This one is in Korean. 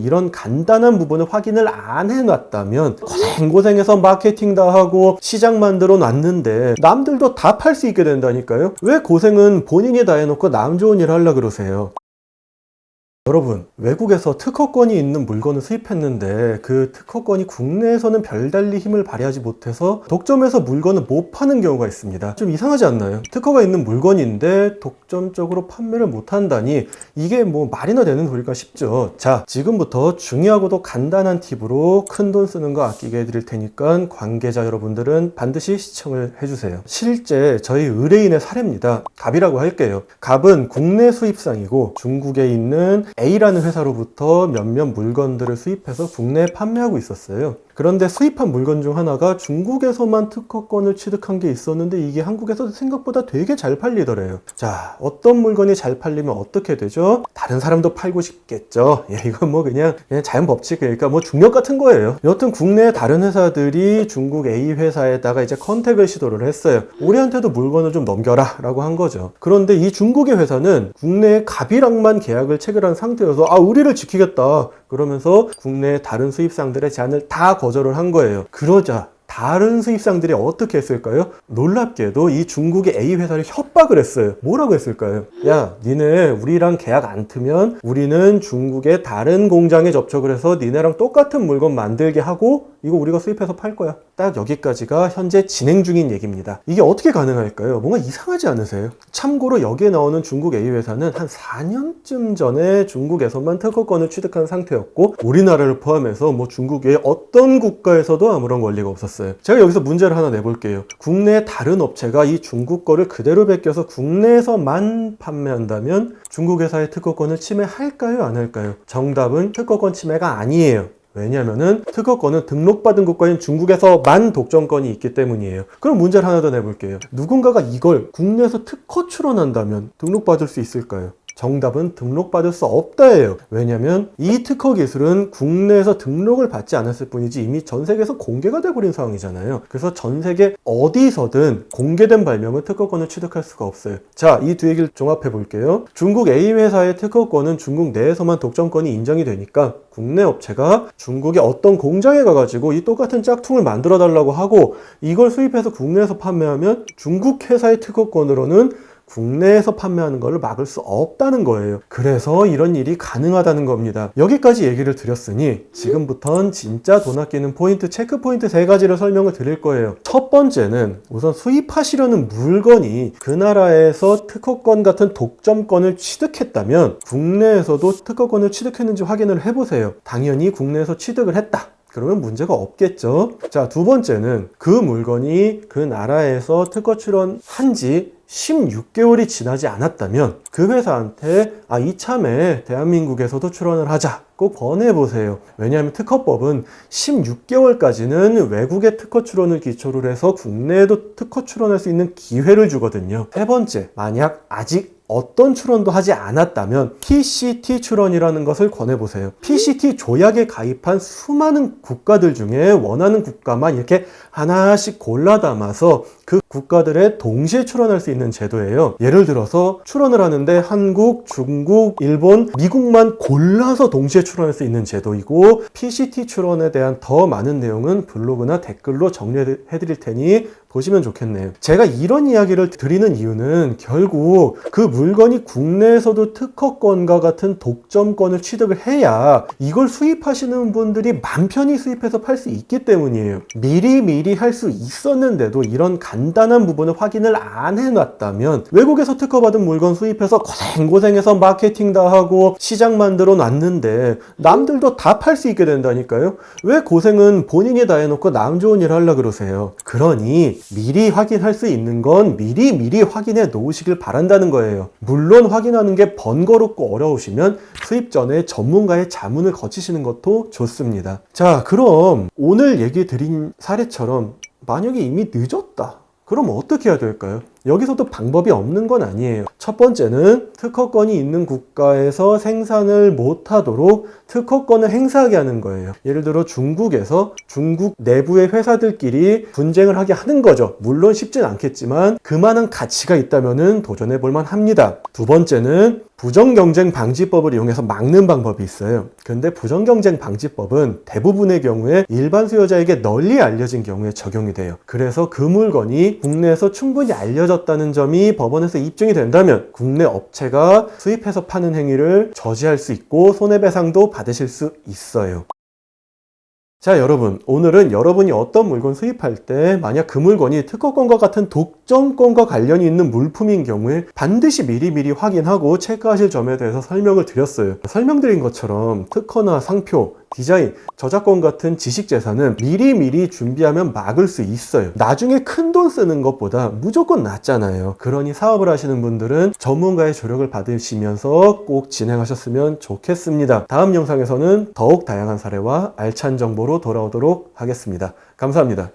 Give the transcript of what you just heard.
이런 간단한 부분을 확인을 안 해놨다면 고생해서 마케팅 다 하고 시장 만들어 놨는데 남들도 다 팔 수 있게 된다니까요. 왜 고생은 본인이 다 해놓고 남 좋은 일 하려고 그러세요? 여러분, 외국에서 특허권이 있는 물건을 수입했는데 그 특허권이 국내에서는 별달리 힘을 발휘하지 못해서 독점해서 물건을 못 파는 경우가 있습니다. 좀 이상하지 않나요? 특허가 있는 물건인데 독점적으로 판매를 못 한다니 이게 뭐 말이나 되는 소리가 싶죠. 자, 지금부터 중요하고도 간단한 팁으로 큰돈 쓰는 거 아끼게 해드릴 테니까 관계자 여러분들은 반드시 시청을 해주세요. 실제 저희 의뢰인의 사례입니다. 갑이라고 할게요. 갑은 국내 수입상이고 중국에 있는 A라는 회사로부터 몇몇 물건들을 수입해서 국내에 판매하고 있었어요. 그런데 수입한 물건 중 하나가 중국에서만 특허권을 취득한 게 있었는데 이게 한국에서 생각보다 되게 잘 팔리더래요. 자, 어떤 물건이 잘 팔리면 어떻게 되죠? 다른 사람도 팔고 싶겠죠. 이건 뭐 그냥 자연 법칙, 그러니까 뭐 중력 같은 거예요. 여튼 국내 다른 회사들이 중국 A 회사에다가 이제 컨택을 시도를 했어요. 우리한테도 물건을 좀 넘겨라 라고 한 거죠. 그런데 이 중국의 회사는 국내에 갑이랑만 계약을 체결한 상태여서 우리를 지키겠다 그러면서 국내 다른 수입상들의 제안을 다 거절을 한 거예요. 그러자 다른 수입상들이 어떻게 했을까요? 놀랍게도 이 중국의 A 회사를 협박을 했어요. 뭐라고 했을까요? 야, 니네 우리랑 계약 안 트면 우리는 중국의 다른 공장에 접촉을 해서 니네랑 똑같은 물건 만들게 하고 이거 우리가 수입해서 팔 거야. 딱 여기까지가 현재 진행 중인 얘기입니다. 이게 어떻게 가능할까요? 뭔가 이상하지 않으세요? 참고로 여기에 나오는 중국 A 회사는 한 4년쯤 전에 중국에서만 특허권을 취득한 상태였고 우리나라를 포함해서 뭐 중국 외에 어떤 국가에서도 아무런 권리가 없었어요. 제가 여기서 문제를 하나 내볼게요. 국내 다른 업체가 이 중국 거를 그대로 베껴서 국내에서만 판매한다면 중국 회사의 특허권을 침해할까요? 안 할까요? 정답은 특허권 침해가 아니에요. 왜냐면은 특허권은 등록받은 국가인 중국에서만 독점권이 있기 때문이에요. 그럼 문제를 하나 더 내볼게요. 누군가가 이걸 국내에서 특허 출원한다면 등록받을 수 있을까요? 정답은 등록받을 수 없다예요. 왜냐면 이 특허 기술은 국내에서 등록을 받지 않았을 뿐이지 이미 전 세계에서 공개가 돼버린 상황이잖아요. 그래서 전 세계 어디서든 공개된 발명은 특허권을 취득할 수가 없어요. 자, 이 두 얘기를 종합해 볼게요. 중국 A 회사의 특허권은 중국 내에서만 독점권이 인정이 되니까 국내 업체가 중국의 어떤 공장에 가가지고 이 똑같은 짝퉁을 만들어 달라고 하고 이걸 수입해서 국내에서 판매하면 중국 회사의 특허권으로는 국내에서 판매하는 것을 막을 수 없다는 거예요. 그래서 이런 일이 가능하다는 겁니다. 여기까지 얘기를 드렸으니 지금부턴 진짜 돈 아끼는 포인트, 체크 포인트 3가지를 설명을 드릴 거예요. 첫 번째는 우선 수입하시려는 물건이 그 나라에서 특허권 같은 독점권을 취득했다면 국내에서도 특허권을 취득했는지 확인을 해보세요. 당연히 국내에서 취득을 했다. 그러면 문제가 없겠죠. 자, 두 번째는 그 물건이 그 나라에서 특허 출원한 지 16개월이 지나지 않았다면 그 회사한테 이참에 대한민국에서도 출원을 하자 꼭 권해보세요. 왜냐하면 특허법은 16개월까지는 외국의 특허 출원을 기초로 해서 국내에도 특허 출원할 수 있는 기회를 주거든요. 세 번째, 만약 아직 어떤 출원도 하지 않았다면 PCT 출원이라는 것을 권해보세요. PCT 조약에 가입한 수많은 국가들 중에 원하는 국가만 이렇게 하나씩 골라 담아서 그 국가들에 동시에 출원할 수 있는 제도예요. 예를 들어서 출원을 하는데 한국, 중국, 일본, 미국만 골라서 동시에 출원할 수 있는 제도이고 PCT 출원에 대한 더 많은 내용은 블로그나 댓글로 정리해 드릴 테니 보시면 좋겠네요. 제가 이런 이야기를 드리는 이유는 결국 그 물건이 국내에서도 특허권과 같은 독점권을 취득을 해야 이걸 수입하시는 분들이 맘 편히 수입해서 팔 수 있기 때문이에요. 미리 할 수 있었는데도 이런 간단한 부분을 확인을 안 해놨다면 외국에서 특허받은 물건 수입해서 고생해서 마케팅 다 하고 시장 만들어 놨는데 남들도 다 팔 수 있게 된다니까요. 왜 고생은 본인이 다 해놓고 남 좋은 일 하려고 그러세요? 그러니 미리 확인할 수 있는 건 미리 확인해 놓으시길 바란다는 거예요. 물론 확인하는 게 번거롭고 어려우시면 수입 전에 전문가의 자문을 거치시는 것도 좋습니다. 자, 그럼 오늘 얘기 드린 사례처럼 만약에 이미 늦었다. 그럼 어떻게 해야 될까요? 여기서도 방법이 없는 건 아니에요. 첫 번째는 특허권이 있는 국가에서 생산을 못하도록 특허권을 행사하게 하는 거예요. 예를 들어 중국에서 중국 내부의 회사들끼리 분쟁을 하게 하는 거죠. 물론 쉽진 않겠지만 그만한 가치가 있다면 도전해 볼 만합니다. 두 번째는 부정경쟁 방지법을 이용해서 막는 방법이 있어요. 근데 부정경쟁 방지법은 대부분의 경우에 일반 수요자에게 널리 알려진 경우에 적용이 돼요. 그래서 그 물건이 국내에서 충분히 알려졌다는 점이 법원에서 입증이 된다면 국내 업체가 수입해서 파는 행위를 저지할 수 있고 손해배상도 받으실 수 있어요. 자, 여러분, 오늘은 여러분이 어떤 물건 수입할 때 만약 그 물건이 특허권과 같은 독점권과 관련이 있는 물품인 경우에 반드시 미리 확인하고 체크하실 점에 대해서 설명을 드렸어요. 설명드린 것처럼 특허나 상표, 디자인, 저작권 같은 지식재산은 미리 준비하면 막을 수 있어요. 나중에 큰돈 쓰는 것보다 무조건 낫잖아요. 그러니 사업을 하시는 분들은 전문가의 조력을 받으시면서 꼭 진행하셨으면 좋겠습니다. 다음 영상에서는 더욱 다양한 사례와 알찬 정보로 돌아오도록 하겠습니다. 감사합니다.